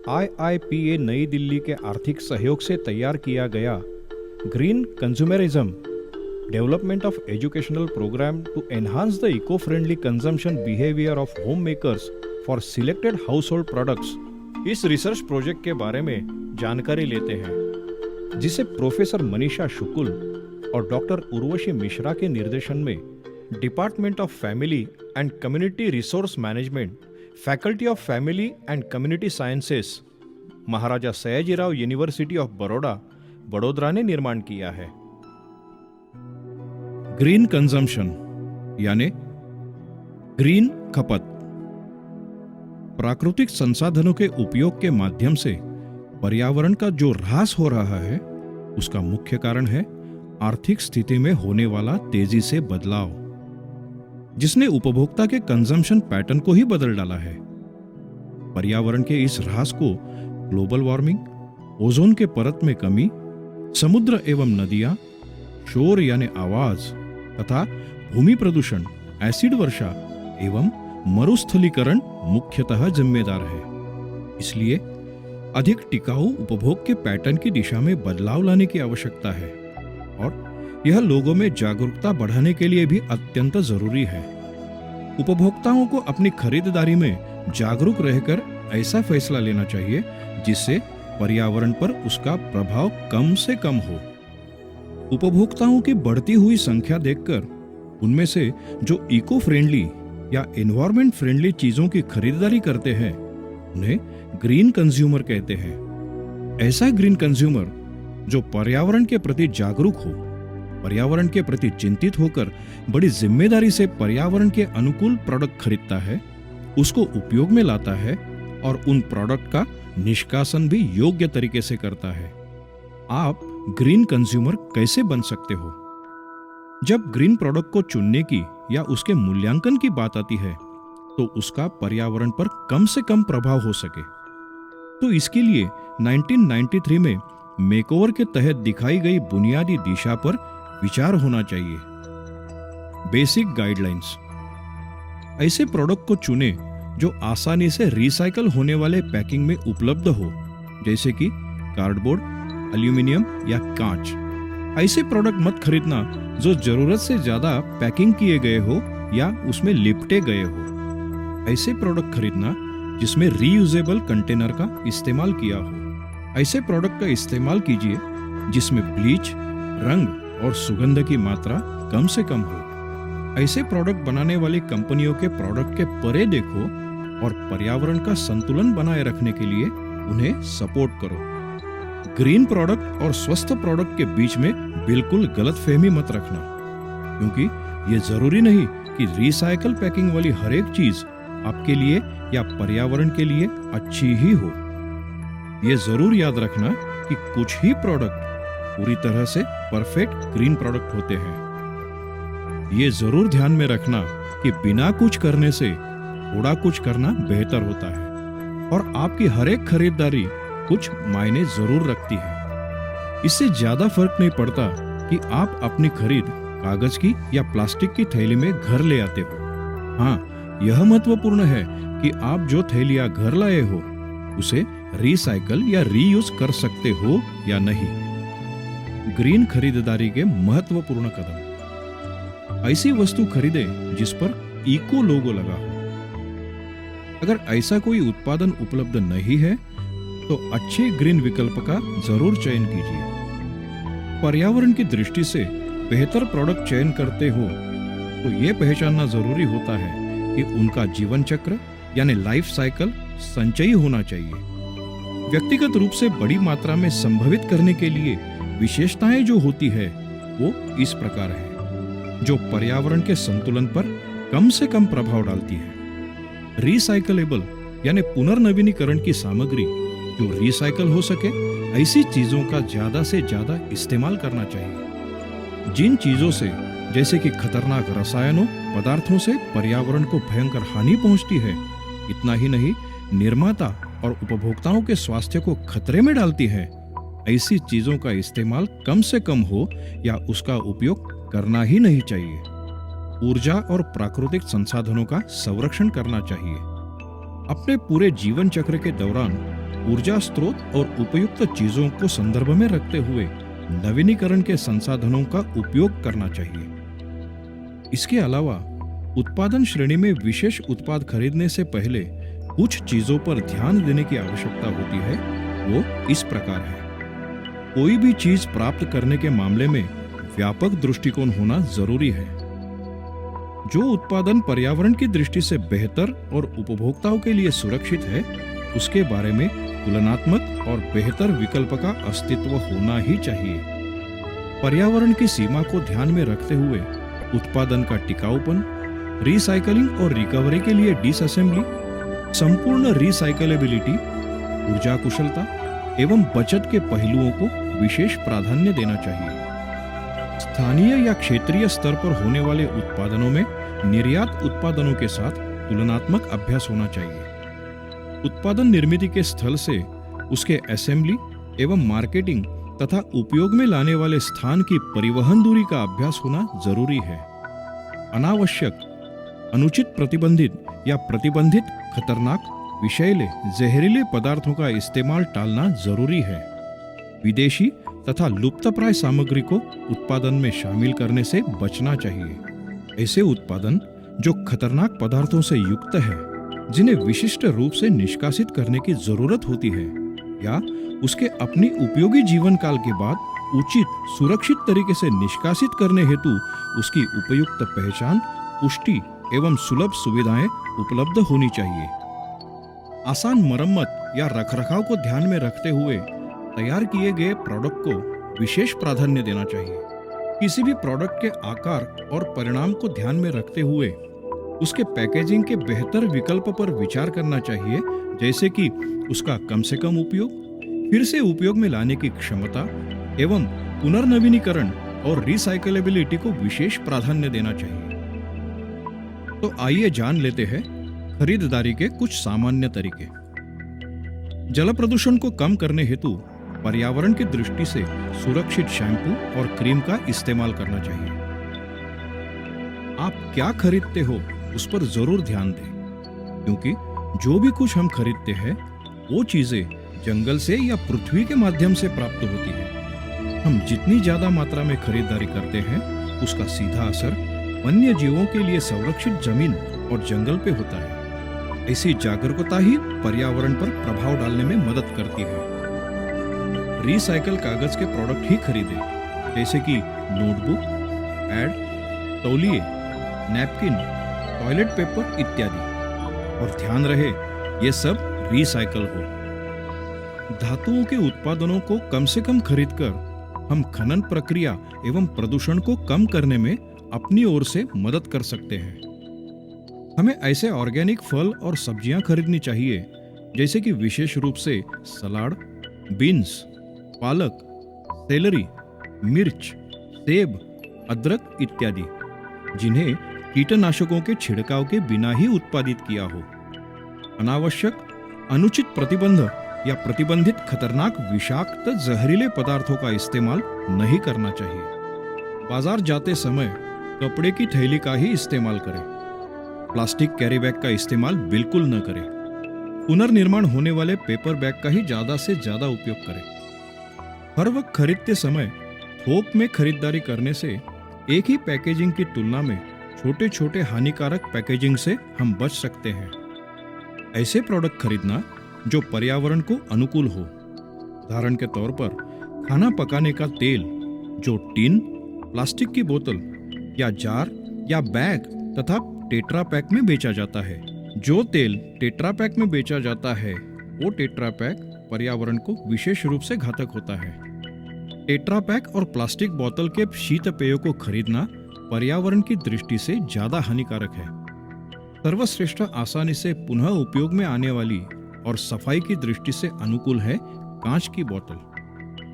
IIPA नई दिल्ली के आर्थिक सहयोग से तैयार किया गया green consumerism development of educational programme to enhance the eco friendly consumption behaviour of homemakers for selected household products, इस रिसर्च प्रोजेक्ट के बारे में जानकारी लेते हैं, जिसे प्रोफेसर मनीषा शुक्ल और डॉक्टर उर्वशी मिश्रा के निर्देशन में department of family and community resource management, faculty of family and community sciences, Maharaja Sayajirao university of Baroda, Vadodara ने निर्माण किया है। ग्रीन कंजम्पशन यानी ग्रीन खपत प्राकृतिक संसाधनों के उपयोग के माध्यम से पर्यावरण का जो ह्रास हो रहा है, उसका मुख्य कारण है आर्थिक स्थिति में होने वाला तेजी से बदलाव, जिसने उपभोक्ता के कंजम्पशन पैटर्न को ही बदल डाला है। पर्यावरण के इस ह्रास को ग्लोबल वार्मिंग, ओजोन के परत में कमी, समुद्र एवं नदियां, शोर यानी आवाज तथा भूमि प्रदूषण, एसिड वर्षा एवं मरुस्थलीकरण मुख्यतः जिम्मेदार है। इसलिए अधिक टिकाऊ उपभोग के पैटर्न की दिशा में बदलाव लाने की आवश्यकता है और यह लोगों में जागरूकता बढ़ाने के लिए भी अत्यंत जरूरी है। उपभोक्ताओं को अपनी खरीदारी में जागरूक रहकर ऐसा फैसला लेना चाहिए जिससे पर्यावरण पर उसका प्रभाव कम से कम हो। उपभोक्ताओं की बढ़ती हुई संख्या देखकर उनमें से जो इको फ्रेंडली या एनवायरमेंट फ्रेंडली चीजों की खरीदारी करते हैं, उन्हें ग्रीन कंज्यूमर कहते हैं। ऐसा ग्रीन कंज्यूमर जो पर्यावरण के प्रति जागरूक हो, पर्यावरण के प्रति चिंतित होकर बड़ी जिम्मेदारी से पर्यावरण के अनुकूल प्रोडक्ट खरीदता है, उसको उपयोग में लाता है और उन प्रोडक्ट का निष्कासन भी योग्य तरीके से करता है। आप ग्रीन कंज्यूमर कैसे बन सकते हो? जब ग्रीन प्रोडक्ट को चुनने की या उसके मूल्यांकन की बात आती है, तो उसका पर्यावरण पर कम से कम प्रभाव हो सके, तो इसके लिए 1993 में मेकओवर के तहत दिखाई गई बुनियादी दिशा पर विचार होना चाहिए। बेसिक गाइडलाइंस: ऐसे प्रोडक्ट को चुने जो आसानी से रिसाइकल होने वाले पैकिंग में उपलब्ध हो, जैसे कि कार्डबोर्ड, एल्यूमिनियम या कांच। ऐसे प्रोडक्ट मत खरीदना जो जरूरत से ज्यादा पैकिंग किए गए हो या उसमें लिपटे गए हो। ऐसे प्रोडक्ट खरीदना जिसमें रीयूजेबल कंटेनर का इस्तेमाल किया हो। ऐसे प्रोडक्ट का इस्तेमाल कीजिए जिसमें ब्लीच, रंग और सुगंध की मात्रा कम से कम हो। ऐसे प्रोडक्ट बनाने वाली कंपनियों के प्रोडक्ट के परे देखो और पर्यावरण का संतुलन बनाए रखने के लिए उन्हें सपोर्ट करो। ग्रीन प्रोडक्ट और स्वस्थ प्रोडक्ट के बीच में बिल्कुल गलतफहमी मत रखना, क्योंकि यह जरूरी नहीं कि रिसाइकल पैकिंग वाली हर एक चीज आपके लिए या पर्यावरण के लिए अच्छी ही हो। यह जरूर याद रखना कि कुछ ही प्रोडक्ट पूरी तरह से परफेक्ट ग्रीन प्रोडक्ट होते हैं। यह जरूर ध्यान में रखना कि बिना कुछ करने से थोड़ा कुछ करना बेहतर होता है और आपकी हर एक खरीदारी कुछ मायने जरूर रखती है। इससे ज्यादा फर्क नहीं पड़ता कि आप अपनी खरीद कागज की या प्लास्टिक की थैली में घर ले आते हो। हाँ, यह महत्वपूर्ण है कि आप जो थैलियां घर लाए हो उसे रिसाइकल या रीयूज कर सकते हो या नहीं। ग्रीन खरीदारी के महत्वपूर्ण कदम: ऐसी वस्तु खरीदे जिस पर इको लोगो लगा हो। अगर ऐसा कोई उत्पादन उपलब्ध नहीं है तो अच्छे ग्रीन विकल्प का जरूर चयन कीजिए। पर्यावरण की दृष्टि से बेहतर प्रोडक्ट चयन करते हो तो यह पहचानना जरूरी होता है कि उनका जीवन चक्र यानी लाइफ साइकिल संचयी होना चाहिए। व्यक्तिगत रूप से बड़ी मात्रा में संभवित करने के लिए विशेषताएं जो होती है वो इस प्रकार है, जो पर्यावरण के संतुलन पर कम से कम प्रभाव डालती है। रिसाइकलेबल यानी पुनर्नवीनीकरण की सामग्री जो रिसाइकल हो सके, ऐसी चीजों का ज्यादा से ज्यादा इस्तेमाल करना चाहिए। जिन चीजों से, जैसे कि खतरनाक रसायनों पदार्थों से पर्यावरण को भयंकर हानि पहुंचती है, इतना ही नहीं निर्माता और उपभोक्ताओं के स्वास्थ्य को खतरे में डालती है, ऐसी चीजों का इस्तेमाल कम से कम हो या उसका उपयोग करना ही नहीं चाहिए। ऊर्जा और प्राकृतिक संसाधनों का संरक्षण करना चाहिए। अपने पूरे जीवन चक्र के दौरान ऊर्जा स्रोत और उपयुक्त चीजों को संदर्भ में रखते हुए नवीनीकरण के संसाधनों का उपयोग करना चाहिए। इसके अलावा उत्पादन श्रेणी में विशेष उत्पाद खरीदने से पहले कुछ चीजों पर ध्यान देने की आवश्यकता होती है। वो इस प्रकार है। कोई भी चीज प्राप्त करने के मामले में व्यापक दृष्टिकोण होना जरूरी है। जो उत्पादन पर्यावरण की दृष्टि से बेहतर और उपभोक्ताओं के लिए सुरक्षित है, उसके बारे में तुलनात्मक और बेहतर विकल्प का अस्तित्व होना ही चाहिए। पर्यावरण की सीमा को ध्यान में रखते हुए उत्पादन का टिकाऊपन, रिसाइकलिंग और रिकवरी के लिए डिसअसेंबली, संपूर्ण रिसाइकलेबिलिटी, ऊर्जा कुशलता एवं बचत के पहलुओं को विशेष प्राधान्य देना चाहिए। स्थानीय या क्षेत्रीय स्तर पर होने वाले उत्पादनों में निर्यात उत्पादनों के साथ तुलनात्मक अभ्यास होना चाहिए। उत्पादन निर्मित के स्थल से उसके असेंबली एवं मार्केटिंग तथा उपयोग में लाने वाले स्थान की परिवहन दूरी का अभ्यास होना जरूरी है। अनावश्यक, अनुचित प्रतिबंधित या प्रतिबंधित खतरनाक, विषैले, जहरीले पदार्थों का इस्तेमाल टालना जरूरी है। विदेशी तथा लुप्तप्राय सामग्री को उत्पादन में शामिल करने से बचना चाहिए। ऐसे उत्पादन जो खतरनाक पदार्थों से युक्त है, जिन्हें विशिष्ट रूप से निष्कासित करने की जरूरत होती है या उसके अपनी उपयोगी जीवन काल के बाद उचित, सुरक्षित तरीके से निष्कासित करने हेतु उसकी उपयुक्त पहचान, पुष्टि एवं सुलभ सुविधाएं उपलब्ध होनी चाहिए। आसान मरम्मत या रखरखाव को ध्यान में रखते हुए तैयार किए गए प्रोडक्ट को विशेष प्राधान्य देना चाहिए। किसी भी प्रोडक्ट के आकार और परिणाम को ध्यान में रखते हुए उसके पैकेजिंग के बेहतर विकल्प पर विचार करना चाहिए, जैसे कि उसका कम से कम उपयोग, फिर से उपयोग में लाने की क्षमता एवं पुनर्नवीनीकरण और रिसाइकलेबिलिटी को विशेष प्राधान्य देना चाहिए। तो आइए जान लेते हैं खरीदारी के कुछ सामान्य तरीके। जल प्रदूषण को कम करने हेतु पर्यावरण की दृष्टि से सुरक्षित शैम्पू और क्रीम का इस्तेमाल करना चाहिए। आप क्या खरीदते हो उस पर जरूर ध्यान दें, क्योंकि जो भी कुछ हम खरीदते हैं वो चीजें जंगल से या पृथ्वी के माध्यम से प्राप्त होती है। हम जितनी ज्यादा मात्रा में खरीदारी करते हैं, उसका सीधा असर वन्य जीवों के लिए संरक्षित जमीन और जंगल पे होता है। ऐसी जागरूकता ही पर्यावरण पर प्रभाव डालने में मदद करती है। रिसाइकल कागज के प्रोडक्ट ही खरीदें, जैसे कि नोटबुक, पैड, तौलिए, नैपकिन, टॉयलेट पेपर इत्यादि। और ध्यान रहे ये सब रिसाइकल हो। धातुओं के उत्पादनों को कम से कम खरीदकर हम खनन प्रक्रिया एवं प्रदूषण को कम करने में अपनी ओर से मदद कर सकते हैं। हमें ऐसे ऑर्गेनिक फल और सब्जियां खरीदनी चाहिए, जैसे कि विशेष रूप से सलाद, बीन्स, पालक, सेलरी, मिर्च, सेब, अदरक इत्यादि, जिन्हें कीटनाशकों के छिड़काव के बिना ही उत्पादित किया हो। अनावश्यक, अनुचित प्रतिबंध या प्रतिबंधित खतरनाक, विषाक्त, जहरीले पदार्थों का इस्तेमाल नहीं करना चाहिए। बाजार जाते समय कपड़े की थैली का ही इस्तेमाल करें। प्लास्टिक कैरी बैग का इस्तेमाल बिल्कुल न करें। पुनर्निर्माण होने वाले पेपर बैग का ही ज्यादा से ज्यादा उपयोग करें। हर वक्त खरीदते समय थोक में खरीदारी करने से एक ही पैकेजिंग की तुलना में छोटे छोटे हानिकारक पैकेजिंग से हम बच सकते हैं। ऐसे प्रोडक्ट खरीदना जो पर्यावरण को अनुकूल हो। उदाहरण के तौर पर खाना पकाने का तेल जो टिन, प्लास्टिक की बोतल या जार या बैग तथा टेट्रा पैक में बेचा जाता है। जो तेल टेट्रा पैक में बेचा जाता है, वो टेट्रा पैक पर्यावरण को विशेष रूप से घातक होता है। टेट्रा पैक और प्लास्टिक बोतल के शीत पेयों को खरीदना पर्यावरण की दृष्टि से ज्यादा हानिकारक है। सर्वश्रेष्ठ, आसानी से पुनः उपयोग में आने वाली और सफाई की दृष्टि से अनुकूल है कांच की बोतल।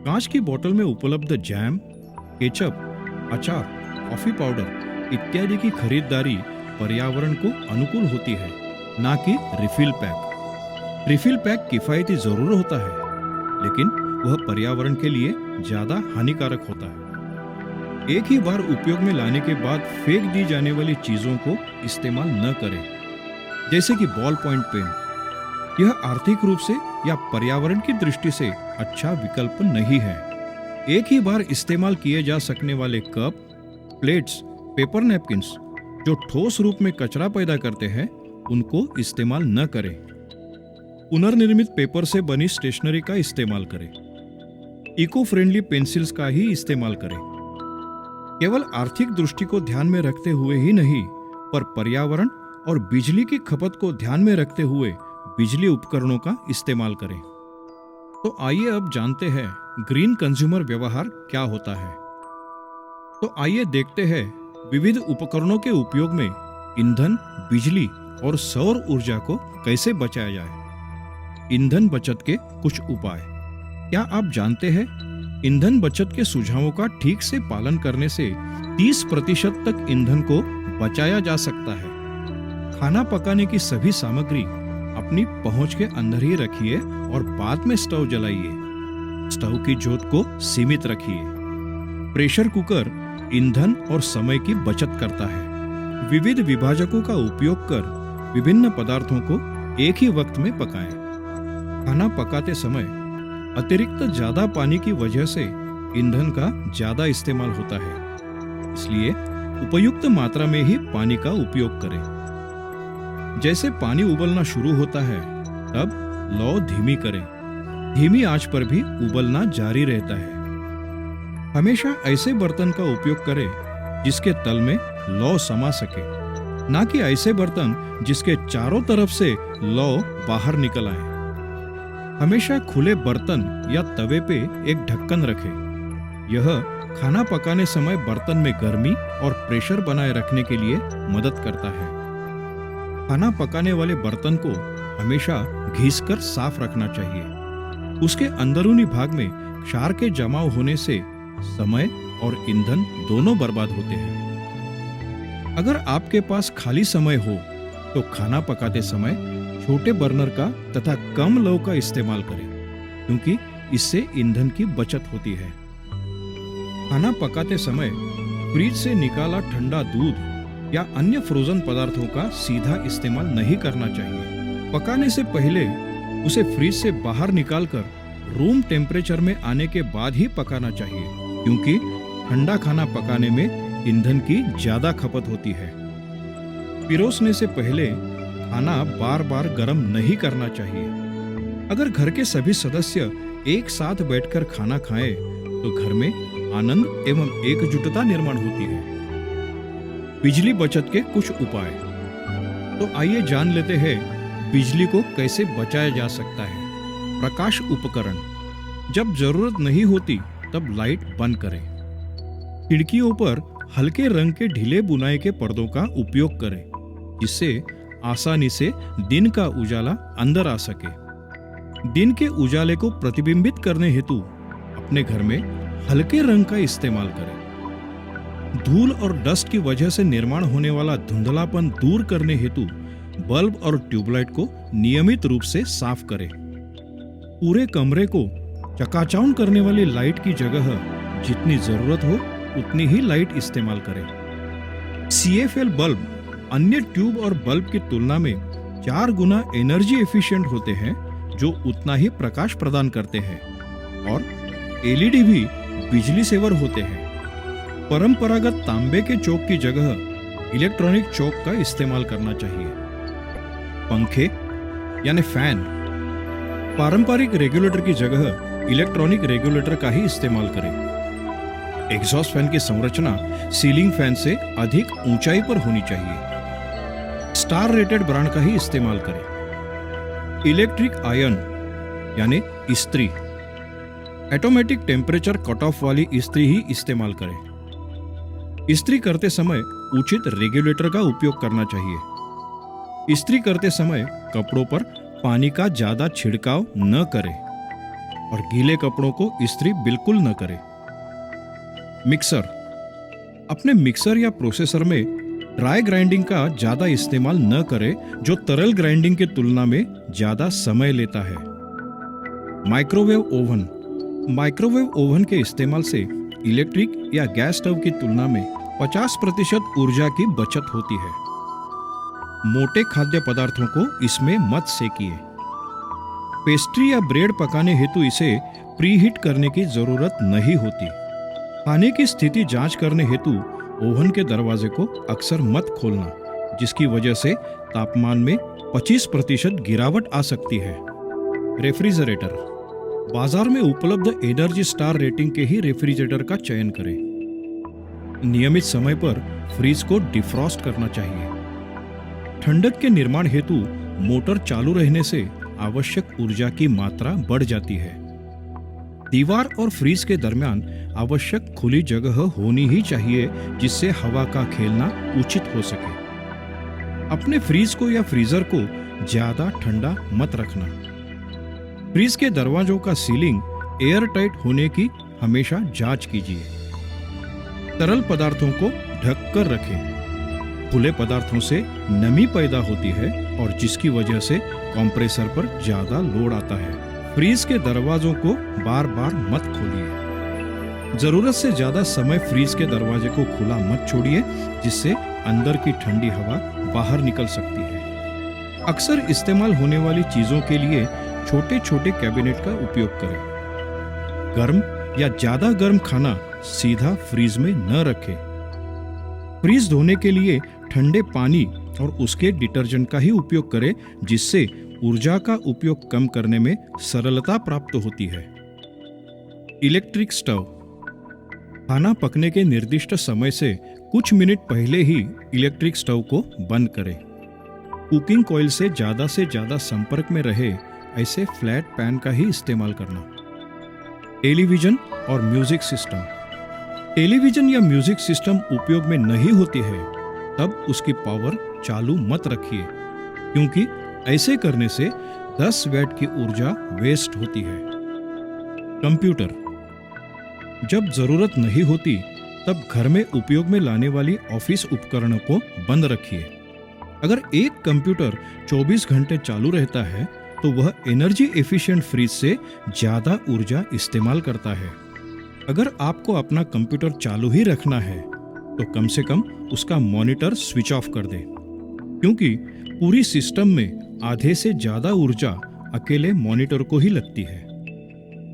कांच की बोतल में उपलब्ध जैम, केचप, अचार, कॉफी पाउडर इत्यादि की खरीदारी पर्यावरण को अनुकूल होती है, ना कि रिफिल पैक। रिफिल पैक किफायती जरूर होता है, लेकिन वह पर्यावरण के लिए ज्यादा हानिकारक होता है। एक ही बार उपयोग में लाने के बाद फेंक दी जाने वाली चीजों को इस्तेमाल न करें, जैसे कि बॉल पॉइंट पेन। यह आर्थिक रूप से या पर्यावरण की दृष्टि से अच्छा विकल्प नहीं है। एक ही बार इस्तेमाल किए जा सकने वाले कप, प्लेट्स, पेपर नैपकिन्स जो ठोस रूप में कचरा पैदा करते हैं, उनको इस्तेमाल न करें। पुनर्निर्मित पेपर से बनी स्टेशनरी का इस्तेमाल करें। इको फ्रेंडली पेंसिल्स का ही इस्तेमाल करें। केवल आर्थिक दृष्टि को ध्यान में रखते हुए ही नहीं, पर पर्यावरण और बिजली की खपत को ध्यान में रखते हुए बिजली उपकरणों का इस्तेमाल करें। तो आइए अब जानते हैं ग्रीन कंज्यूमर व्यवहार क्या होता है। तो आइए देखते हैं विविध उपकरणों के उपयोग में ईंधन, बिजली और सौर ऊर्जा को कैसे बचाया जाए। ईंधन बचत के कुछ उपाय। क्या आप जानते हैं ईंधन बचत के सुझावों का ठीक से पालन करने से 30% तक ईंधन को बचाया जा सकता है। खाना पकाने की सभी सामग्री अपनी पहुंच के अंदर ही रखिए और बाद में स्टोव जलाइए। स्टोव की जोत को सीमित रखिए। प्रेशर कुकर ईंधन और समय की बचत करता है। विविध विभाजकों का उपयोग कर विभिन्न पदार्थों को एक ही वक्त में पकाएं। खाना पकाते समय अतिरिक्त ज्यादा पानी की वजह से ईंधन का ज्यादा इस्तेमाल होता है, इसलिए उपयुक्त मात्रा में ही पानी का उपयोग करें। जैसे पानी उबलना शुरू होता है, तब लौ धीमी करें। धीमी आंच पर भी उबलना जारी रहता है। हमेशा ऐसे बर्तन का उपयोग करें जिसके तल में लौ समा सके, ना कि ऐसे बर्तन जिसके चारों तरफ से लौ बाहर निकल आए। हमेशा खुले बर्तन या तवे पे एक ढक्कन रखें। यह खाना पकाने समय बर्तन में गर्मी और प्रेशर बनाए रखने के लिए मदद करता है। खाना पकाने वाले बर्तन को हमेशा घिसकर साफ रखना चाहिए। उसके अंदरूनी भाग में क्षार के जमाव होने से समय और ईंधन दोनों बर्बाद होते हैं। अगर आपके पास खाली समय हो तो खाना पकाते समय छोटे बर्नर का तथा कम लौ का इस्तेमाल करें, क्योंकि इससे ईंधन की बचत होती है। खाना पकाते समय फ्रिज से निकाला ठंडा दूध या अन्य फ्रोजन पदार्थों का सीधा इस्तेमाल नहीं करना चाहिए। पकाने से पहले उसे फ्रिज से बाहर निकालकर रूम टेम्परेचर में आने के बाद ही पकाना चाहिए, क्योंकि ठंडा खाना पकाने में ईंधन की ज्यादा खपत होती है। पिरोसने से पहले खाना बार बार गर्म नहीं करना चाहिए। अगर घर के सभी सदस्य एक साथ बैठकर खाना खाएं, तो घर में आनंद एवं एकजुटता निर्माण होती है। बिजली बचत के कुछ उपाय। तो आइए जान लेते हैं बिजली को कैसे बचाया जा सकता है। प्रकाश उपकरण। जब जरूरत नहीं होती तब लाइट बंद करें। खिड़कियों पर हल्के रंग के ढीले बुनाई के पर्दों का उपयोग करें, जिससे आसानी से दिन का उजाला अंदर आ सके। दिन के उजाले को प्रतिबिंबित करने हेतु अपने घर में हल्के रंग का इस्तेमाल करें। धूल और डस्ट की वजह से निर्माण होने वाला धुंधलापन दूर करने हेतु बल्ब और ट्यूबलाइट को नियमित रूप से साफ करें। पूरे कमरे को चकाचौंध करने वाली लाइट की जगह जितनी जरूरत हो उतनी ही लाइट इस्तेमाल करें। CFL बल्ब अन्य ट्यूब और बल्ब की तुलना में 4 गुना एनर्जी एफिशिएंट होते हैं, जो उतना ही प्रकाश प्रदान करते हैं। और LED भी बिजली सेवर होते हैं। परंपरागत तांबे के चौक की जगह इलेक्ट्रॉनिक चौक का इस्तेमाल करना चाहिए। पंखे यानी फैन। पारंपरिक रेगुलेटर की जगह इलेक्ट्रॉनिक रेगुलेटर का ही इस्तेमाल करें। एग्जॉस्ट फैन की संरचना सीलिंग फैन से अधिक ऊंचाई पर होनी चाहिए। स्टार रेटेड ब्रांड का ही इस्तेमाल करें। इलेक्ट्रिक आयरन यानी इस्त्री। ऑटोमेटिक टेम्परेचर कट ऑफ वाली इस्त्री ही इस्तेमाल करें। इस्त्री करते समय उचित रेगुलेटर का उपयोग करना चाहिए। इस्त्री करते समय कपड़ों पर पानी का ज्यादा छिड़काव न करें और गीले कपड़ों को इस्त्री बिल्कुल न करें। मिक्सर। अपने मिक्सर या प्रोसेसर में ड्राई ग्राइंडिंग का ज्यादा इस्तेमाल न करें, जो तरल ग्राइंडिंग की तुलना में ज्यादा समय लेता है। Microwave oven. माइक्रोवेव ओवन के इस्तेमाल से इलेक्ट्रिक या गैस स्टोव की तुलना में 50% ऊर्जा की बचत होती है। मोटे खाद्य पदार्थों को इसमें मत सेकिए। पेस्ट्री या ब्रेड पकाने हेतु इसे प्रीहीट करने की जरूरत नहीं होती। खाने की स्थिति जांच करने हेतु ओवन के दरवाजे को अक्सर मत खोलना, जिसकी वजह से तापमान में 25% गिरावट आ सकती है। रेफ्रिजरेटर। बाजार में उपलब्ध एनर्जी स्टार रेटिंग के ही रेफ्रिजरेटर का चयन करें। नियमित समय पर फ्रीज को डिफ्रॉस्ट करना चाहिए। ठंडक के निर्माण हेतु मोटर चालू रहने से आवश्यक ऊर्जा की मात्रा बढ़ जाती है। दीवार और फ्रीज के दरमियान आवश्यक खुली जगह होनी ही चाहिए, जिससे हवा का खेलना उचित हो सके। अपने फ्रीज को या फ्रीजर को ज्यादा ठंडा मत रखना। फ्रीज के दरवाजों का सीलिंग एयर टाइट होने की हमेशा जांच कीजिए। तरल पदार्थों को ढक कर रखें। खुले पदार्थों से नमी पैदा होती है और जिसकी वजह से कंप्रेसर पर ज्यादा लोड आता है। फ्रीज के दरवाजों को बार बार मत खोलिए। जरूरत से ज्यादा समय फ्रीज के दरवाजे को खुला मत छोड़िए, जिससे अंदर की ठंडी हवा बाहर निकल सकती है। अक्सर इस्तेमाल होने वाली चीजों के लिए छोटे छोटे कैबिनेट का उपयोग करें। गर्म या ज्यादा गर्म खाना सीधा फ्रीज में न रखें। फ्रीज धोने के लिए ठंडे पानी और उसके डिटर्जेंट का ही उपयोग करें, जिससे ऊर्जा का उपयोग कम करने में सरलता प्राप्त होती है। Electric stove. खाना पकने के निर्दिष्ट समय से कुछ मिनट पहले ही इलेक्ट्रिक स्टोव को बंद करें। कुकिंग कॉइल से ज्यादा संपर्क में रहे ऐसे फ्लैट पैन का ही इस्तेमाल करना। टेलीविजन और म्यूजिक सिस्टम। टेलीविजन या म्यूजिक सिस्टम उपयोग में नहीं होती है, तब उसकी पावर चालू मत रखिए, क्योंकि ऐसे करने से 10 वैट की ऊर्जा वेस्ट होती है। कंप्यूटर। जब जरूरत नहीं होती तब घर में उपयोग में लाने वाली ऑफिस उपकरणों को बंद रखिए। अगर एक कंप्यूटर 24 घंटे चालू रहता है तो वह एनर्जी एफिशिएंट फ्रिज से ज्यादा ऊर्जा इस्तेमाल करता है। अगर आपको अपना कंप्यूटर चालू ही रखना है तो कम से कम उसका मॉनिटर स्विच ऑफ कर दें, क्योंकि पूरी सिस्टम में आधे से ज्यादा ऊर्जा अकेले मॉनिटर को ही लगती है।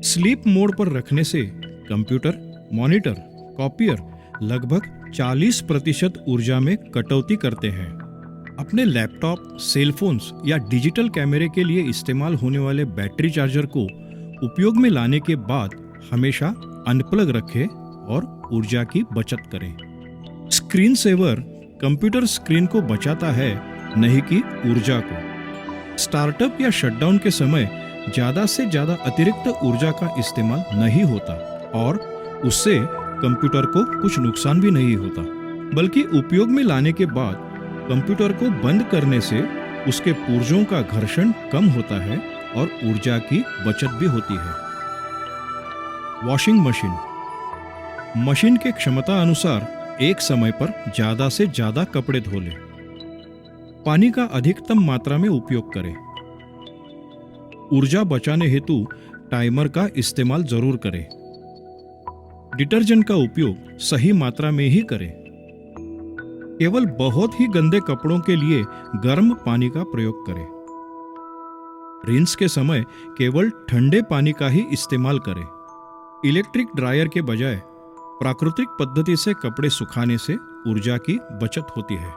स्लीप मोड पर रखने से कंप्यूटर, मॉनिटर, कॉपियर लगभग 40% ऊर्जा में कटौती करते हैं। अपने लैपटॉप, सेलफोन्स या डिजिटल कैमरे के लिए इस्तेमाल होने वाले बैटरी चार्जर को उपयोग में लाने के बाद हमेशा अनप्लग रखें और ऊर्जा की बचत करें। स्क्रीन सेवर कंप्यूटर स्क्रीन को बचाता है, नहीं कि ऊर्जा को। स्टार्टअप या शटडाउन के समय ज्यादा से ज्यादा अतिरिक्त ऊर्जा का इस्तेमाल नहीं होता और उससे कंप्यूटर को कुछ नुकसान भी नहीं होता, बल्कि उपयोग में लाने के बाद कंप्यूटर को बंद करने से उसके पुर्जों का घर्षण कम होता है और ऊर्जा की बचत भी होती है। Washing machine. मशीन के क्षमता अनुसार एक समय पर ज्यादा से ज्यादा कपड़े धो लें। पानी का अधिकतम मात्रा में उपयोग करें। ऊर्जा बचाने हेतु टाइमर का इस्तेमाल जरूर करें। डिटर्जेंट का उपयोग सही मात्रा में ही करें। केवल बहुत ही गंदे कपड़ों के लिए गर्म पानी का प्रयोग करें। रिंस के समय केवल ठंडे पानी का ही इस्तेमाल करें। इलेक्ट्रिक ड्रायर के बजाय प्राकृतिक पद्धति से कपड़े सुखाने से ऊर्जा की बचत होती है।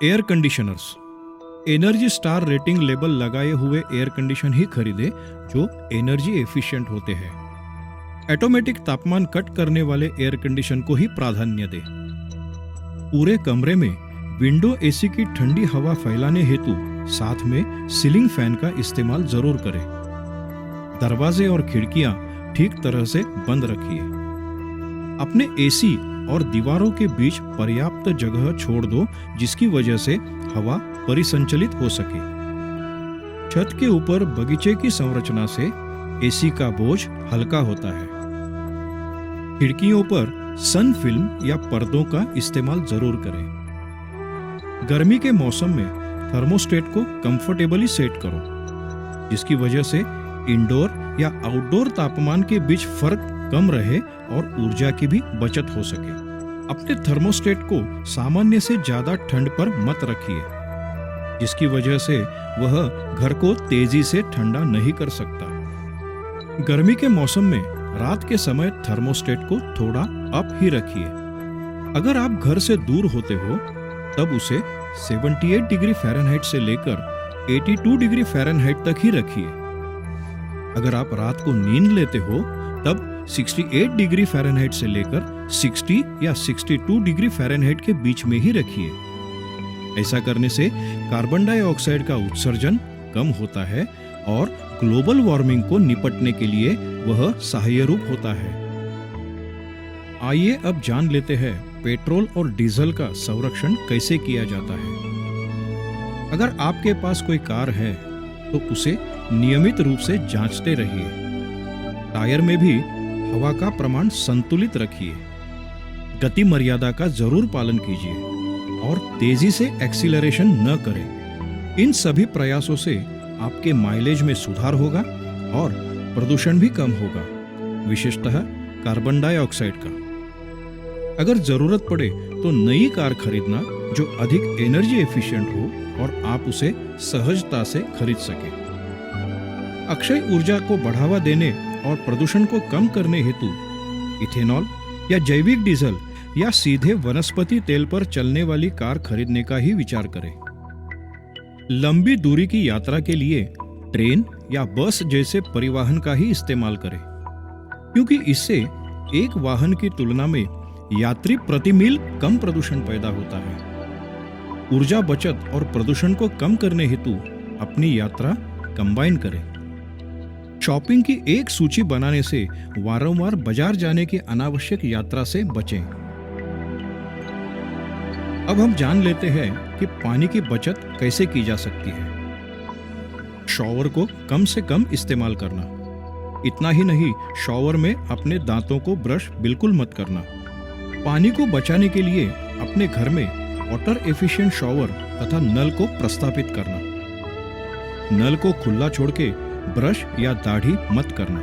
Air conditioners. Energy star rating label लगाए हुए एयर कंडीशन ही खरीदें जो एनर्जी एफिशिएंट होते हैं। ऑटोमेटिक तापमान कट करने वाले एयर कंडीशन को ही प्राधान्य दें। पूरे कमरे में विंडो एसी की ठंडी हवा फैलाने हेतु साथ में सीलिंग फैन का इस्तेमाल जरूर करें। दरवाजे और खिड़कियां ठीक तरह से बंद रखिए। अपने एसी और दीवारों के बीच पर्याप्त जगह छोड़ दो, जिसकी वजह से हवा परिसंचलित हो सके। छत के ऊपर बगीचे की संरचना से एसी का बोझ हल्का होता है। खिड़कियों पर सन फिल्म या पर्दों का इस्तेमाल जरूर करें। गर्मी के मौसम में थर्मोस्टेट को कंफर्टेबली सेट करो, जिसकी वजह से इंडोर या आउटडोर तापमान के बीच फर्क कम रहे और ऊर्जा की भी बचत हो सके। अपने थर्मोस्टेट को सामान्य से ज्यादा ठंड पर मत रखिए। जिसकी वजह से वह घर को तेजी से ठंडा नहीं कर सकता। गर्मी के मौसम में रात के समय थर्मोस्टेट को थोड़ा अप ही रखिए। अगर आप घर से दूर होते हो तब उसे 78 डिग्री फ़ारेनहाइट से लेकर 82 डिग्री फ़ारेनहाइट तक ही रखिए। अगर आप रात को नींद लेते हो तब 68 डिग्री फ़ारेनहाइट से लेकर 60 या 62 डिग्री फ़ारेनहाइट के बीच में ही रखिए। ऐसा करने से कार्बन डाइऑक्साइड का उत्सर्जन कम होता है और ग्लोबल वार्मिंग को निपटने के लिए वह सहायक होता है। आइए अब जान लेते हैं पेट्रोल और डीजल का संरक्षण कैसे किया जाता है। अगर आपके पास कोई कार है तो उसे नियमित रूप से जांचते रहिए। टायर में भी हवा का प्रमाण संतुलित रखिए। गति मर्यादा का जरूर पालन कीजिए और तेजी से एक्सीलरेशन न करें। इन सभी प्रयासों से आपके माइलेज में सुधार होगा और प्रदूषण भी कम होगा, विशेषतः कार्बन डाइऑक्साइड का। अगर जरूरत पड़े तो नई कार खरीदना जो अधिक एनर्जी एफिशिएंट हो और आप उसे सहजता से खरीद सके। अक्षय ऊर्जा को बढ़ावा देने और प्रदूषण को कम करने हेतु इथेनॉल या जैविक डीजल या सीधे वनस्पति तेल पर चलने वाली कार खरीदने का ही विचार करें। लंबी दूरी की यात्रा के लिए ट्रेन या बस जैसे परिवहन का ही इस्तेमाल करें, क्योंकि इससे एक वाहन की तुलना में यात्री प्रति मील कम प्रदूषण पैदा होता है। ऊर्जा बचत और प्रदूषण को कम करने हेतु अपनी यात्रा कंबाइन करें। शॉपिंग की एक सूची बनाने से वारंवार बाजार जाने की अनावश्यक यात्रा से बचें। अब हम जान लेते हैं कि पानी की बचत कैसे की जा सकती है। शॉवर को कम से कम इस्तेमाल करना। इतना ही नहीं, शॉवर में अपने दांतों को ब्रश बिल्कुल मत करना। पानी को बचाने के लिए अपने घर में वाटर एफिशिएंट शॉवर तथा नल को प्रस्तापित करना। नल को खुला छोड़ के ब्रश या दाढ़ी मत करना।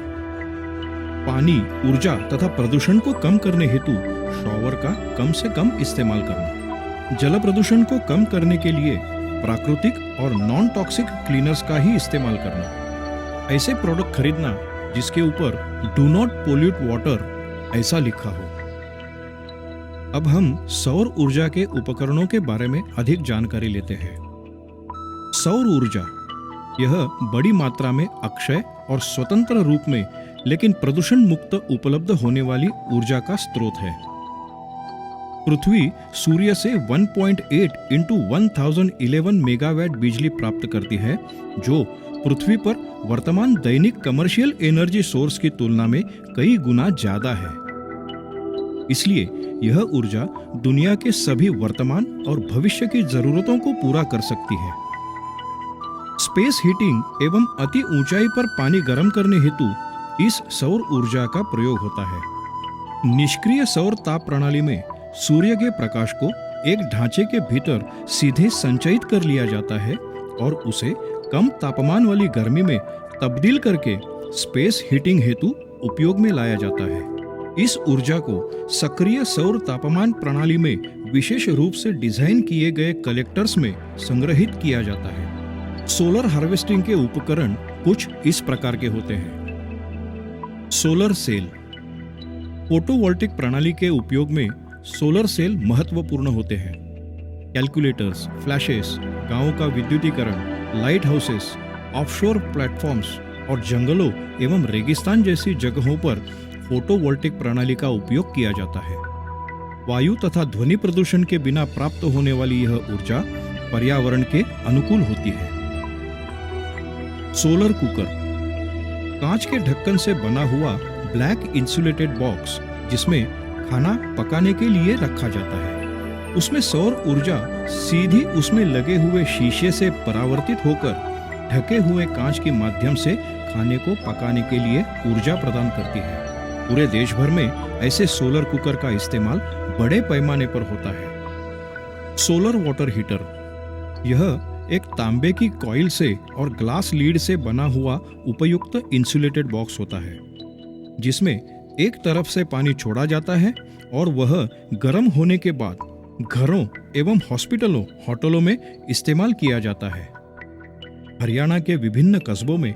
पानी, ऊर्जा तथा प्रदूषण को कम करने हेतु शॉवर का कम से कम इस्तेमाल करना। जल प्रदूषण को कम करने के लिए प्राकृतिक और नॉन टॉक्सिक क्लीनर्स का ही इस्तेमाल करना। ऐसे प्रोडक्ट खरीदना जिसके ऊपर डू नॉट पोल्यूट वाटर ऐसा लिखा हो। अब हम सौर ऊर्जा के उपकरणों के बारे में अधिक जानकारी लेते हैं। सौर ऊर्जा यह बड़ी मात्रा में अक्षय और स्वतंत्र रूप में लेकिन प्रदूषण मुक्त उपलब्ध होने वाली ऊर्जा का स्रोत है। पृथ्वी सूर्य से 1.8 इंटू 1011 मेगावाट बिजली प्राप्त करती है, जो पृथ्वी पर वर्तमान दैनिक कमर्शियल एनर्जी सोर्स की तुलना में कई गुना ज्यादा है। इसलिए यह ऊर्जा दुनिया के सभी वर्तमान और भविष्य की जरूरतों को पूरा कर सकती है। स्पेस हीटिंग एवं अति ऊंचाई पर पानी गर्म करने हेतु इस सौर ऊर्जा का प्रयोग होता है। निष्क्रिय सौर ताप प्रणाली में सूर्य के प्रकाश को एक ढांचे के भीतर सीधे संचयित कर लिया जाता है और उसे कम तापमान वाली गर्मी में तब्दील करके स्पेस हीटिंग हेतु उपयोग में लाया जाता है। इस ऊर्जा को सक्रिय सौर तापमान प्रणाली में विशेष रूप से डिजाइन किए गए कलेक्टर्स में संग्रहित किया जाता है। सोलर हार्वेस्टिंग के उपकरण कुछ इस प्रकार के होते हैं। Solar cell. फोटोवोल्टिक प्रणाली के उपयोग में सोलर सेल महत्वपूर्ण होते हैं। कैलकुलेटर्स, फ्लैशेस, गांवों का विद्युतीकरण, लाइट हाउसेस, ऑफशोर प्लेटफॉर्म्स और जंगलों एवं रेगिस्तान जैसी जगहों पर फोटोवोल्टिक प्रणाली का उपयोग किया जाता है। वायु तथा ध्वनि प्रदूषण के बिना प्राप्त होने वाली यह ऊर्जा पर्यावरण के अनुकूल होती है। Solar cooker. कांच के ढक्कन से बना हुआ ब्लैक इंसुलेटेड बॉक्स जिसमें खाना पकाने के लिए रखा जाता है। उसमें सौर ऊर्जा सीधी उसमें लगे हुए शीशे से परावर्तित होकर ढके हुए कांच के माध्यम से खाने को पकाने के लिए ऊर्जा प्रदान करती है। पूरे देश भर में ऐसे सोलर कुकर का इस्तेमाल बड़े पैमाने पर होता है। Solar water heater. यह एक तांबे की कॉइल से और ग्लास लीड से बना हुआ उपयुक्त इंसुलेटेड बॉक्स होता है, जिसमें एक तरफ से पानी छोड़ा जाता है और वह गर्म होने के बाद घरों एवं हॉस्पिटलों, होटलों में इस्तेमाल किया जाता है। हरियाणा के विभिन्न कस्बों में